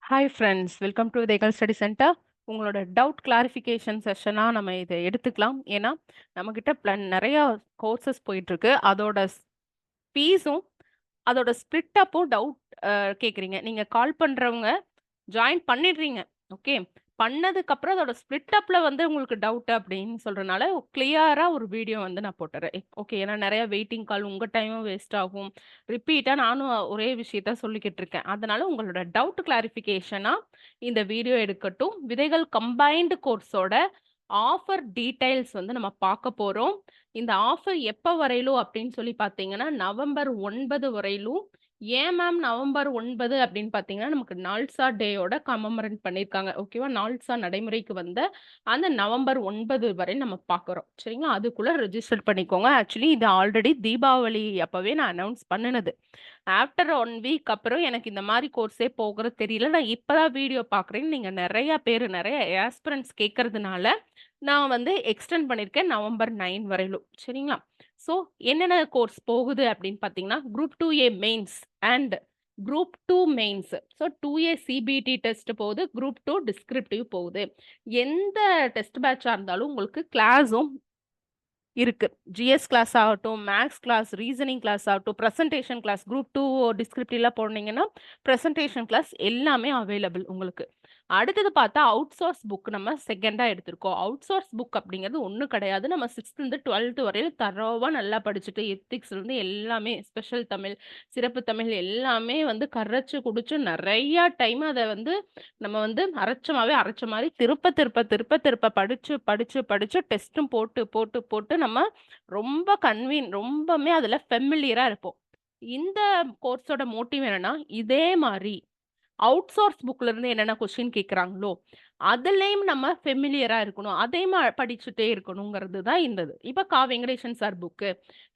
Hi friends, welcome to தேகல் study centre. உங்களோட doubt clarification செஷனாக நம்ம இதை எடுத்துக்கலாம். ஏன்னா நம்மக்கிட்ட நிறைய கோர்சஸ் போயிட்டுருக்கு. அதோட ஃபீஸும் அதோட ஸ்ப்ளிட் அப்பும் டவுட் கேட்குறீங்க. நீங்கள் கால் பண்ணுறவங்க ஜாயின் பண்ணிடுறீங்க. ஓகே, பண்ணதுக்கப்புறம் அதோட ஸ்ப்ளிட் அப்பில் வந்து உங்களுக்கு டவுட் அப்படின்னு சொல்கிறனால கிளியராக ஒரு வீடியோ வந்து நான் போட்டுறேன். ஓகே, ஏன்னா நிறைய வெயிட்டிங் கால், உங்கள் டைமும் வேஸ்ட் ஆகும். ரிப்பீட்டாக நானும் ஒரே விஷயத்த சொல்லிக்கிட்டு இருக்கேன். அதனால உங்களோட டவுட் கிளாரிஃபிகேஷனாக இந்த வீடியோ எடுக்கட்டும். விதைகள் கம்பைன்டு கோர்ஸோட ஆஃபர் டீடைல்ஸ் வந்து நம்ம பார்க்க போகிறோம். இந்த ஆஃபர் எப்போ வரையிலும் அப்படின்னு சொல்லி பார்த்தீங்கன்னா நவம்பர் 9 வரையிலும். ஏன் மேம் நவம்பர் 9 அப்படின்னு பார்த்தீங்கன்னா நமக்கு நால்சா டேயோட கமமரேட் பண்ணியிருக்காங்க. ஓகேவா, நால்சா நடைமுறைக்கு வந்த அந்த நவம்பர் 9 வரை நம்ம பார்க்குறோம். சரிங்களா, அதுக்குள்ளே ரெஜிஸ்டர் பண்ணிக்கோங்க. ஆக்சுவலி இது ஆல்ரெடி தீபாவளி அப்போவே நான் அனௌன்ஸ் பண்ணினது. ஆஃப்டர் 1 வீக் அப்புறம் எனக்கு இந்த மாதிரி கோர்ஸே போகிறது தெரியல, நான் இப்போதான் வீடியோ பார்க்குறேன்னு நீங்கள் நிறைய பேர், நிறைய ஆஸ்பிரண்ட்ஸ் கேட்கறதுனால நான் வந்து எக்ஸ்டெண்ட் பண்ணியிருக்கேன் நவம்பர் 9 வரையிலும். சரிங்களா, ஸோ என்னென்ன கோர்ஸ் போகுது அப்படின்னு பார்த்தீங்கன்னா group 2A mains and group 2 mains. So 2A CBT test போகுது, குரூப் 2 டிஸ்கிரிப்டிவ் போகுது. எந்த டெஸ்ட் பேட்சாக இருந்தாலும் உங்களுக்கு கிளாஸும் இருக்கு. ஜிஎஸ் கிளாஸ் ஆகட்டும், மேக்ஸ் கிளாஸ், ரீசனிங் கிளாஸ் ஆகட்டும், ப்ரெசன்டேஷன் கிளாஸ், குரூப் 2 டிஸ்கிரிப்டிவ்லாம் போனீங்கன்னா ப்ரெசன்டேஷன் கிளாஸ் எல்லாமே அவைலபிள் உங்களுக்கு. அடுத்தது பார்த்தா அவுட் சோர்ஸ் புக் நம்ம செகண்டா எடுத்திருக்கோம். அவுட் சோர்ஸ் புக் அப்படிங்கிறது ஒன்றும் கிடையாது. நம்ம 6th 12th வரையிலும் தரோவா நல்லா படிச்சுட்டு எத்திக்ஸ்லேருந்து எல்லாமே, ஸ்பெஷல் தமிழ், சிறப்பு தமிழ் எல்லாமே வந்து கரைச்சு குடிச்சு நிறையா டைம் அதை வந்து நம்ம வந்து அரைச்ச மாதிரி திருப்ப திருப்ப திருப்ப திருப்ப படிச்சு படிச்சு படிச்சு டெஸ்ட்டும் போட்டு போட்டு போட்டு நம்ம ரொம்பவுமே அதுல ஃபெமிலியரா இருப்போம். இந்த கோர்ஸோட மோட்டிவ் என்னன்னா இதே மாதிரி அவுட் சோர்ஸ் புக்ல இருந்து என்னென்ன கொஸ்டின் கேட்குறாங்களோ அதுலயும் நம்ம ஃபெமிலியரா இருக்கணும், அதே படிச்சுட்டே இருக்கணுங்கிறது தான் இருந்தது. இப்போ கா Venkatesan sir book,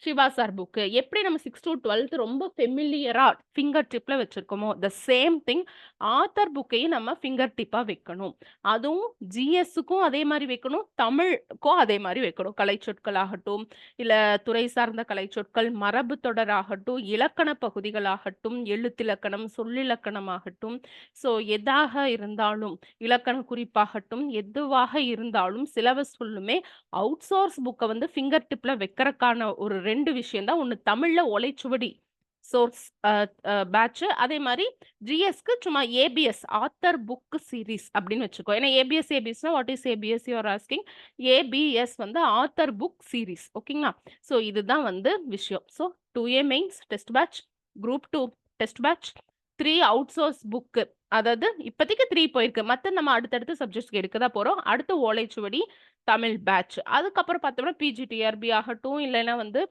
Siva sir book எப்படி நம்ம 6 to 12 ரொம்ப ஃபெமிலியரா ஃபிங்கர் டிப்ல வச்சிருக்கோமோ த சேம் திங் ஆத்தர் புக்கையும் நம்ம ஃபிங்கர் டிப்பா வைக்கணும். அதுவும் ஜிஎஸ்ஸுக்கும் அதே மாதிரி வைக்கணும், தமிழுக்கும் அதே மாதிரி வைக்கணும். கலைச்சொற்கள் ஆகட்டும், இல்ல துறை சார்ந்த கலைச்சொற்கள், மரபு தொடராகட்டும், இலக்கண பகுதிகளாகட்டும், எழுத்திலக்கணம், சொல்லிலக்கணம் ஆகட்டும், ஸோ எதாக இருந்தாலும், இலக்கண குறிப்பாகட்டும், எதுவாக இருந்தாலும் சிலபஸ் ஃபுல்லுமே அவுட் சோர்ஸ் புக்கை வந்து ஃபிங்கர் டிப்ல வைக்கிறதுக்கான ஒரு 2 விஷயம் தான். ஒன்று தமிழ்ல ஓலைச்சுவடி சோர்ஸ் பேட்ச், அதே மாதிரி ஜிஎஸ்க்கு சும்மா ஏபிஎஸ் ஆத்தர் புக் சீரீஸ் அப்படின்னு வச்சுக்கோ. ஏன்னா ஏபிஎஸ்னா what is ABS you are asking. ABS வந்து ஆத்தர் புக் சீரீஸ். ஓகேங்களா, ஸோ இதுதான் வந்து விஷயம். So 2A mains test batch, group 2 test batch, 3 outsource book. அதாவது இப்போதைக்கு 3 போயிருக்கு, மற்ற நம்ம அடுத்தடுத்து சப்ஜெக்ட்ஸ்க்கு எடுக்க தான் போகிறோம். அடுத்து ஓலைச்சுவடி தமிழ் பேட்ச், அதுக்கப்புறம் பார்த்தோம்னா பிஜிடிஆர்பி ஆகட்டும், இல்லைன்னா வந்து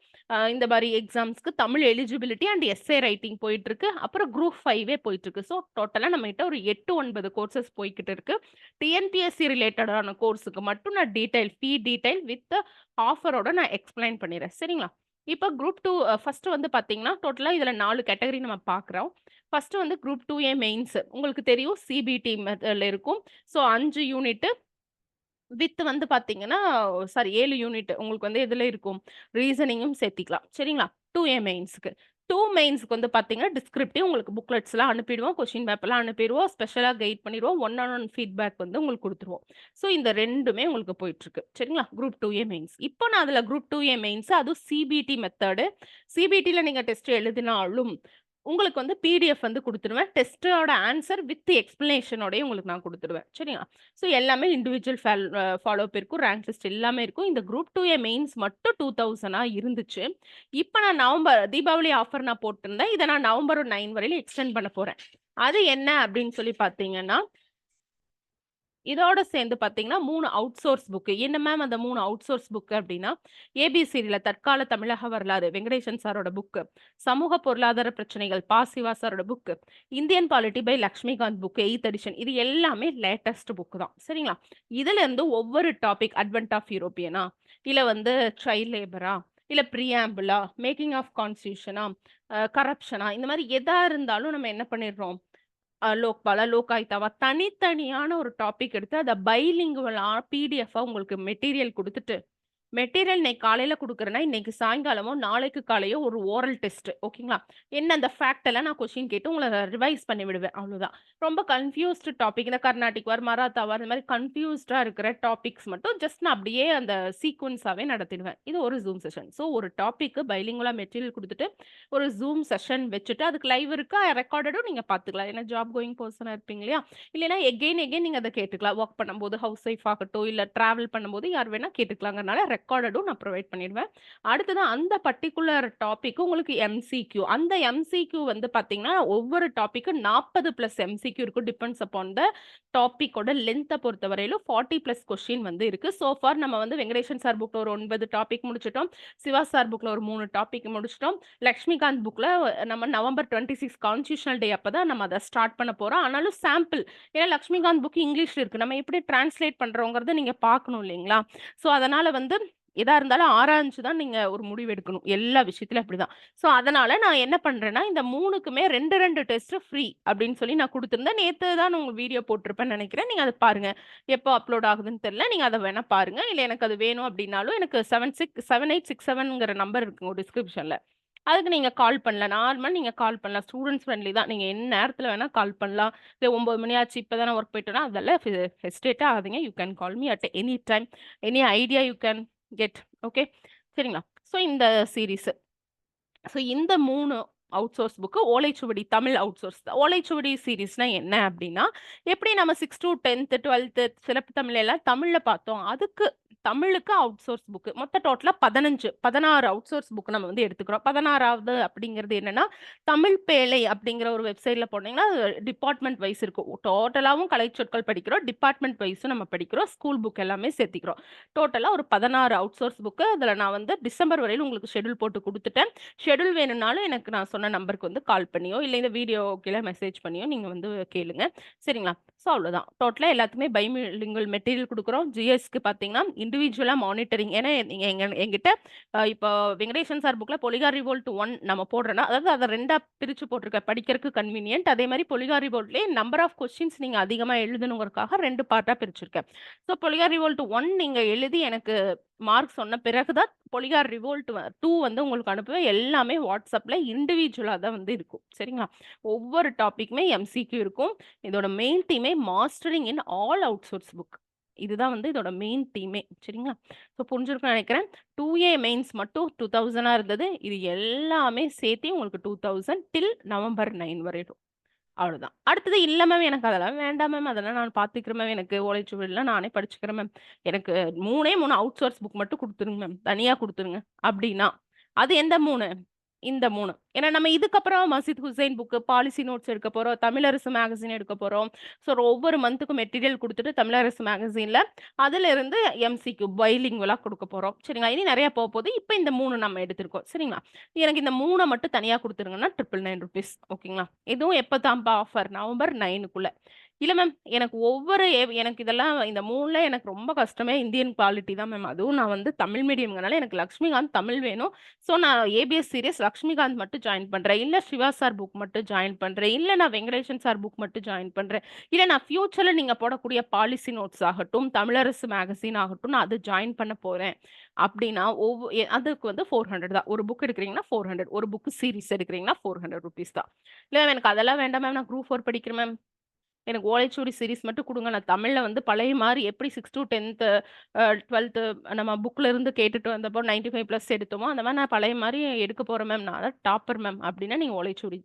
இந்த மாதிரி எக்ஸாம்ஸ்க்கு Tamil eligibility and SA writing போயிட்டு இருக்கு. அப்புறம் குரூப் 5 போயிட்டு இருக்கு. ஸோ டோட்டலாக நம்ம கிட்ட ஒரு 8-9 கோர்சஸ் போய்கிட்டு இருக்கு. டிஎன்பிஎஸ்சி ரிலேட்டடான கோர்ஸுக்கு மட்டும் நான் ஃபீ டீடைல் வித் ஆஃபரோட நான் எக்ஸ்பிளைன் பண்ணிடுறேன். சரிங்களா, இப்போ குரூப் 2 ஃபர்ஸ்ட் வந்து பார்த்தீங்கன்னா டோட்டலாக இதில் 4 கேட்டகரி நம்ம பார்க்குறோம். ஃபர்ஸ்ட் வந்து குரூப் 2A மெயின்ஸ் உங்களுக்கு தெரியும், சிபிடி மெத்தட்ல இருக்கும். ஸோ 5 யூனிட் வித் வந்து பார்த்தீங்கன்னா, சாரி 7 யூனிட் உங்களுக்கு வந்து எதுல இருக்கும், ரீசனிங்கும் சேர்த்திக்கலாம். சரிங்களா, 2A மெயின்ஸ்க்கு. 2 மெயின்ஸ்க்கு வந்து பார்த்தீங்கன்னா டிஸ்கிரிப்டிவ் உங்களுக்கு புக்லெட்ஸ்லாம் அனுப்பிடுவோம், கொஸ்டின் பேப்பர்லாம் அனுப்பிடுவோம், ஸ்பெஷலாக கைட் பண்ணிடுவோம், 1-on-1 ஃபீட்பேக் வந்து உங்களுக்கு கொடுத்துருவோம். ஸோ இந்த 2மே உங்களுக்கு போயிட்டுருக்கு. சரிங்களா, குரூப் 2A மெயின்ஸ். இப்போ நான் அதில் குரூப் 2A மெயின்ஸ் அதுவும் சிபிடி மெத்தடு. சிபிடியில் நீங்கள் டெஸ்ட் எழுதினாலும் உங்களுக்கு வந்து பிடிஎஃப் வந்து குடுத்துருவேன். டெஸ்ட்டோட ஆன்சர் வித் எக்ஸ்ப்ளனேஷனோடயே உங்களுக்கு நான் குடுத்துருவேன். சரிங்களா? ஸோ எல்லாமே இண்டிவிஜுவல் ஃபாலோ அப் இருக்கும். ரேங்க் லிஸ்ட் எல்லாமே இருக்கும். இந்த குரூப் 2A மெயின்ஸ் மட்டும் 2000 இருந்துச்சு. இப்ப நான் தீபாவளி ஆஃபர் நான் போட்டிருந்தேன். இத நான் நவம்பர் 9 வரையிலும் எக்ஸ்டெண்ட் பண்ண போறேன். அது என்ன அப்படின்னு சொல்லி பார்த்தீங்கன்னா, இதோட சேர்ந்து பார்த்தீங்கன்னா 3 அவுட் சோர்ஸ் புக். என்ன மேம் அந்த 3 அவுட் சோர்ஸ் புக் அப்படின்னா, ஏபிசிடில தற்கால தமிழக வரலாறு வெங்கடேசன் சாரோட புக், சமூக பொருளாதார பிரச்சனைகள் பா. சிவா சாரோட book, Indian polity by Laxmikanth book 8th edition. இது எல்லாமே லேட்டஸ்ட் புக் தான். சரிங்களா, இதுல இருந்து ஒவ்வொரு டாபிக், அட்வென்ட் ஆஃப் யூரோப்பியனா, இல்ல வந்து சைல்ட் லேபரா, இல்ல பிரியாம்பிளா, மேக்கிங் ஆஃப் கான்ஸ்டியூஷனா, கரப்ஷனா, இந்த மாதிரி எதா இருந்தாலும் நம்ம என்ன பண்ணிடுறோம், லோக்பாலா, லோகாயுக்தாவா தனித்தனியான ஒரு டாபிக் எடுத்து அதை பைலிங்குவலா பிடிஎஃபா உங்களுக்கு மெட்டீரியல் கொடுத்துட்டு மெட்டீரியல் இன்னைக்கு காலையில குடுக்குறேன்னா, இன்னைக்கு சாயங்காலமோ, நாளைக்கு காலையோ ஒரு ஓரல் டெஸ்ட் ஓகேங்களா? என்ன அந்த ஃபேக்ட் எல்லாம் நான் கொஸ்டின் கேட்டு உங்கள ரிவைஸ் பண்ணி விடுவேன். அவ்வளோதான். ரொம்ப கன்ஃப்யூஸ்டு டாபிக் இந்த கர்நாடிக் வார், மராத்தா வார் இந்த மாரி கன்ஃப்யூஸ்டா இருக்கிற டாபிக்ஸ் மட்டும் ஜஸ்ட் நான் அப்படியே அந்த சீக்வென்ஸாவே நடத்திடுவேன். இது ஒரு ஜூம் செஷன். ஸோ ஒரு டாபிக்கு பைலிங்குவலா மெட்டீரியல் குடுத்துட்டு, ஒரு ஜூம் செஷன் வச்சுட்டு, அதுக்கு லைவ் இருக்கா, ரெக்கார்டடும் நீங்க பார்த்துக்கலாம். ஏன்னா ஜாப் கோயிங் பெர்சனா இருப்பீங்க இல்லையா? இல்லைன்னா எகைன் நீங்க அத கேட்டுக்கலாம். வொர்க் பண்ணும்போது, ஹவுஸ் ஒய்ஃப் ஆகட்டும், இல்ல டிராவல் பண்ணும்போது யார் வேணா கேட்டுக்கலாங்கறனால ரெக்கார்டடும் நான் ப்ரொவைட் பண்ணிடுவேன். அடுத்தது அந்த பர்ட்டிகுலர் டாபிக் உங்களுக்கு எம்சிக்யூ. அந்த எம்சிக்யூ வந்து பார்த்தீங்கன்னா, ஒவ்வொரு டாபிக்கு 40 பிளஸ் எம்சிக்யூ இருக்கும். டிபெண்ட்ஸ் அப்பான் த டாபிக்கோட லென்த்த பொறுத்தவரையிலும் 40 பிளஸ் கொஸ்டின் வந்து இருக்கு. சோ ஃபார் நம்ம வந்து வெங்கடேஷன் சார் புக்ல ஒரு 9 டாபிக் முடிச்சுட்டோம். சிவா சார் புக்ல ஒரு 3 டாபிக் முடிச்சுட்டோம். லக்ஷ்மிகாந்த் புக்ல நம்ம நவம்பர் 26 கான்ஸ்டிடியூஷனல் டே அப்பதான் நம்ம அத ஸ்டார்ட் பண்ண போறோம். ஆனாலும் சாம்பிள் ஏன்னா லக்ஷ்மிகாந்த் புக் இங்கிலீஷ்ல இருக்கு. நம்ம எப்படி டிரான்ஸ்லேட் பண்றோங்கிறத நீங்க பார்க்கணும் இல்லைங்களா? ஸோ அதனால வந்து எதா இருந்தாலும் ஆராய்ஞ்சு தான் நீங்க ஒரு முடிவு எடுக்கணும். எல்லா விஷயத்திலும் அப்படிதான். ஸோ அதனால நான் என்ன பண்றேன்னா, இந்த 3க்குமே 2 டெஸ்ட் ஃப்ரீ அப்படின்னு சொல்லி நான் குடுத்திருந்தேன். நேத்து தான் நான் உங்க வீடியோ போட்டிருப்பேன்னு நெனைக்கிறேன். நீங்க அத பாருங்க. எப்போ அப்லோட் ஆகுதுன்னு தெரியல. நீங்க அத வேணா பாருங்க. இல்ல எனக்கு அது வேணும் அப்படின்னாலும் எனக்கு 7867ங்கிற நம்பர் இருக்குங்க டிஸ்கிரிப்ஷன்ல. அதுக்கு நீங்க கால் பண்ணலாம். நார்மலா நீங்க கால் பண்ணலாம். ஸ்டூடண்ட்ஸ் ஃப்ரெண்ட்லி தான். நீங்க எந்நேரத்துல வேணா கால் பண்ணலாம். இல்ல 9 மணி ஆச்சு இப்ப தான் நான் வொர்க் போயிட்டேன்னா, அதெல்லாம் ஹெசிடேட்டே ஆகாதீங்க. You can call me at any time. Any idea you can get. Okay. சரிங்களா? ஸோ இந்த சீரிஸ். ஸோ இந்த 3 அவுட்சோர்ஸ் புக்கு ஓலைச்சுவடி தமிழ் அவுட்சோர்ஸ். ஓலைச்சுவடி சீரிஸ்னா என்ன அப்டின்னா, எப்படி நம்ம 6 டூ 10த், 12த் சிறப்பு தமிழ் எல்லாம் தமிழ்ல பார்த்தோம். அதுக்கு தமிழுக்கு அவுட்சோர்ஸ் புக்கு. மொத்த டோட்டலா 16 அவுட்சோர்ஸ் புக் நம்ம வந்து எடுத்துக்கிறோம். 16வது அப்படிங்கிறது என்னன்னா, தமிழ் பேழை அப்படிங்கிற ஒரு வெப்சைட்ல போனீங்கன்னா, டிபார்ட்மெண்ட் வைஸ் இருக்கும். டோட்டலாவும் கலைச்சொற்கள் படிக்கிறோம். டிபார்ட்மெண்ட் வைஸும் நம்ம படிக்கிறோம். ஸ்கூல் புக் எல்லாமே சேர்த்திக்கிறோம். டோட்டலா ஒரு 16 அவுட்சோர்ஸ் புக்கு. அதுல நான் வந்து டிசம்பர் வரையிலும் உங்களுக்கு ஷெட்யூல் போட்டு குடுத்துட்டேன். ஷெட்யூல் வேணும்னாலும் எனக்கு நான் சொன்ன நம்பருக்கு வந்து கால் பண்ணியோ, இல்ல இந்த வீடியோ கீழ மெசேஜ் பண்ணியோ நீங்க வந்து கேளுங்க. சரிங்களா? ஸோ அவ்வளோதான். டோட்டலா எல்லாத்துக்குமே பைலிங்குவல் மெட்டீரியல் குடுக்குறோம். ஜிஎஸ்க்கு பார்த்தீங்கன்னா, இண்டிவிஜுவலா மானிட்டரிங் ஏன்னா நீங்க என்கிட்ட இப்போ வெங்கடேசன் சார் புக்ல பொலிகார் ரிவோல்ட் 1 நம்ம போடுறோம்னா, அதாவது அத 2ஆ பிரிச்சு போட்டிருக்கேன். படிக்கிறதுக்கு கன்வீனியன்ட். அதே மாரி பொலிகார் ரிவோல்ட்லயே நம்பர் ஆஃப் கொஸ்டின்ஸ் நீங்க அதிகமா எழுதணுங்கிறதுக்காக 2 பார்ட்டா பிரிச்சிருக்கேன். ஸோ பொலிகார் ரிவோல்ட் 1 நீங்க எழுதி எனக்கு மார்க் சொன்ன பிறகு தான் பொலிகார் ரிவோல்ட் 2 வந்து உங்களுக்கு அனுப்புவேன். எல்லாமே WhatsAppல இண்டிவிஜுவலா தான் வந்து இருக்கும். சரிங்களா? ஒவ்வொரு டாபிக்குமே எம்சிக்யூ இருக்கும். இதோட மெயின் தீமே mastering in all outsource book. இதுதான் வந்து இதோட மெயின் தீமே. சரிங்களா? ஸோ புரிஞ்சிருக்கும்னு நெனைக்கிறேன். 2A மெயின்ஸ் மட்டும் 2000ஆ இருந்தது. இது எல்லாமே சேர்த்தி உங்களுக்கு 2000 டில் நவம்பர் 9 வரையிலும். அவ்வளோதான். அடுத்தது இல்ல மேம் எனக்கு அதெல்லாம் வேண்டாம் மேம். அதெல்லாம் நான் பார்த்துக்கிறேன் மேம். எனக்கு ஓலைச்சுவடிலாம் நானே படிச்சுக்கிறேன் மேம். எனக்கு 3ஏ 3 அவுட்சோர்ஸ் புக் மட்டும் குடுத்துருங்க மேம். தனியா குடுத்துருங்க. அப்டின்னா, அது எந்த 3? இந்த 3. ஏன்னா நம்ம இதுக்கப்புறம் மசீத் ஹுசைன் புக்கு, பாலிசி நோட்ஸ் எடுக்க போறோம். தமிழரசு மேகசின் எடுக்க போறோம். ஸோ ஒவ்வொரு மந்த்துக்கும் மெட்டீரியல் குடுத்துட்டு தமிழரசு மேகசின்ல அதிலிருந்து எம்சிக்யூ பைலிங்குவலா குடுக்க போறோம். சரிங்களா? இனி நெறைய போப்போது. இப்ப இந்த 3 நம்ம எடுத்திருக்கோம். சரிங்களா? எனக்கு இந்த 3 மட்டும் தனியா குடுத்துருங்கன்னா ₹999 ஓகேங்களா? இதுவும் எப்ப தான்ப்பா ஆஃபர்? நவம்பர் 9க்குள்ள. இல்ல மேம் எனக்கு எனக்கு இதெல்லாம் இந்த 3ல எனக்கு ரொம்ப கஷ்டமே இந்தியன் குவாலிட்டி தான் மேம். அதுவும் நான் வந்து தமிழ் மீடியம்ங்கனால எனக்கு லக்ஷ்மிகாந்த் தமிழ் வேணும். ஸோ நான் ஏபிஎஸ் சீரிஸ் லக்ஷ்மிகாந்த் மட்டும் ஜாயின் பண்றேன். இல்ல சிவா சார் புக் மட்டும் ஜாயின் பண்றேன். இல்ல நான் வெங்கடேஷன் சார் புக் மட்டும் ஜாயின் பண்றேன். இல்ல நான் ஃபியூச்சர்ல நீங்க போடக்கூடிய பாலிசி நோட்ஸ் ஆகட்டும், தமிழரசு மேகசின் ஆகட்டும், நான் அது ஜாயின் பண்ண போறேன். அப்டின்னா அதுக்கு வந்து 400 தான். ஒரு புக் எடுக்கிறீங்கன்னா 400. ஒரு புக் சீரிஸ் எடுக்கிறீங்கன்னா ₹400 தான். இல்ல மேம் எனக்கு அதெல்லாம் வேண்டாம் மேம். நான் குரூப் 4 படிக்கிறேன் மேம். எனக்கு ஓலைச்சுவடி சீரிஸ் மட்டும் குடுங்க. நான் தமிழ்ல வந்து பழைய மாரி எப்படி 6 டூ 10த் 12த் நம்ம புக்ல இருந்து கேட்டுட்டு வந்தப்போ 95 பிளஸ் எடுத்தோமோ, அந்த மாரி நான் பழைய மாரி எடுக்க போறேன் மேம். நான் தான் டாப்பர் மேம் அப்டின்னா நீங்க ஓலைச்சுவடி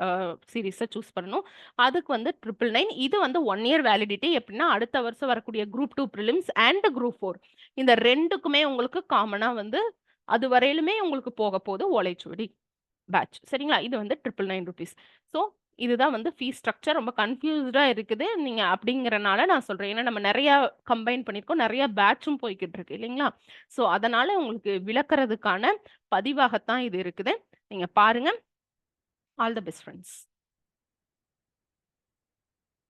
அ சீரிஸ சூஸ் பண்ணணும். அதுக்கு வந்து 999 இது வந்து 1 இயர் வேலிடிட்டி எப்டின்னா அடுத்த வருஷம் வரக்கூடிய குரூப் 2 பிரிலிம்ஸ் அண்ட் குரூப் 4 இந்த 2க்குமே உங்களுக்கு காமனா வந்து அதுவரையிலுமே உங்களுக்கு போக போது ஓலைச்சுவடி பேட்ச். சரிங்களா? இது வந்து ₹999. ஸோ இதுதான் வந்து ஃபீஸ் ஸ்ட்ரக்சர் ரொம்ப கன்ஃப்யூஸ்டா இருக்குது. நீங்க அப்படிங்கிறனால நான் சொல்றேன். ஏன்னா நம்ம நெறையா கம்பைன் பண்ணியிருக்கோம். நெறைய பேட்சும் போய்க்கிட்டு இருக்கு இல்லைங்களா? ஸோ அதனால உங்களுக்கு விளக்குறதுக்கான பதிவாகத்தான் இது இருக்குது. நீங்க பாருங்க. All the best friends.